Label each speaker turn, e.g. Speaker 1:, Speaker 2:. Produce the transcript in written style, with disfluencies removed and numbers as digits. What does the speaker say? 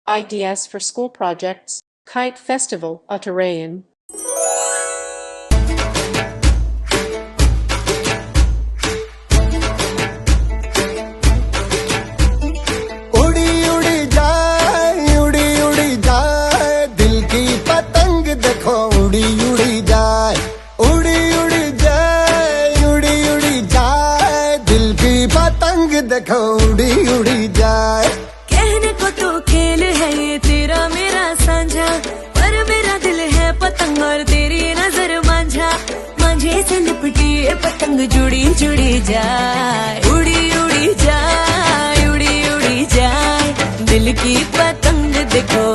Speaker 1: Ideas for school projects, Kite Festival, Uttarayan.
Speaker 2: उड़ी उड़ी जाए दिल की पतंग देखो उड़ी उड़ी जाए उड़ी उड़ी जाए दिल की पतंग देखो उड़ी उड़ी जाए।
Speaker 3: कहने को तो खेल है ये तेरा मेरा साझा, पर मेरा दिल है पतंग और तेरी नजर मांझा। मांझे से लिपटी ये पतंग जुड़ी जुड़ी जाए, उड़ी उड़ी जाए, उड़ी उड़ी जाए दिल की पतंग देखो